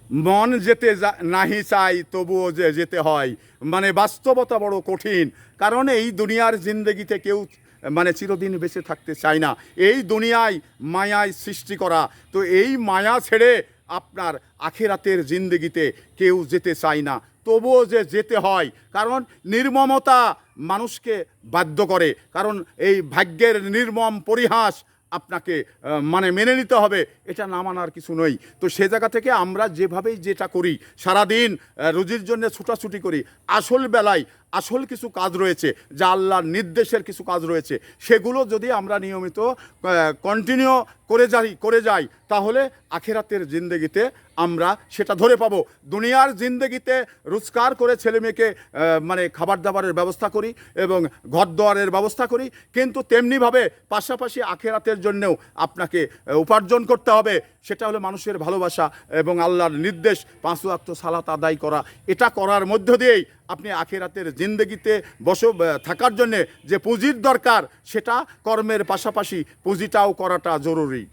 মন যেতে নাহি চাই তবুও যে যেতে হয়। মানে বাস্তবতা বড় কঠিন, কারণ এই দুনিয়ার জিন্দেগিতে কেউ মানে চিরদিন বেঁচে থাকতে চায় না। এই দুনিয়ায় মায়ায় সৃষ্টি করা, তো এই মায়া ছেড়ে আপনার আখেরাতের জিন্দেগিতে কেউ যেতে চায় না, তবুও যে যেতে হয়। কারণ নির্মমতা মানুষকে বাধ্য করে, কারণ এই ভাগ্যের নির্মম পরিহাস আপনাকে মানে মেনে নিতে হবে, এটা না মানার কিছু নই। তো সে জায়গা থেকে আমরা যেভাবেই যেটা করি, সারাদিন রুজির জন্য ছুটাছুটি করি, আসল বেলায় আসল কিছু কাজ রয়েছে, যা আল্লাহর নির্দেশের কিছু কাজ রয়েছে, সেগুলো যদি আমরা নিয়মিত কন্টিনিউ করে যাই তাহলে আখেরাতের জিন্দেগিতে আমরা সেটা ধরে পাবো। দুনিয়ার জিন্দেগিতে রোজগার করে ছেলে মেয়েকে মানে খাবার দাবারের ব্যবস্থা করি এবং ঘর দোয়ারের ব্যবস্থা করি, কিন্তু তেমনিভাবে পাশাপাশি আখেরাতের জন্যেও আপনাকে উপার্জন করতে হবে। সেটা হলো মানুষের ভালোবাসা এবং আল্লাহর নির্দেশ 5 ওয়াক্ত সালাত আদায় করা। এটা করার মধ্য দিয়েই আপনি আখেরাতের জিন্দেগিতে থাকার জন্যে যে পুঁজির দরকার, সেটা কর্মের পাশাপাশি পুঁজিটাও করাটা জরুরি।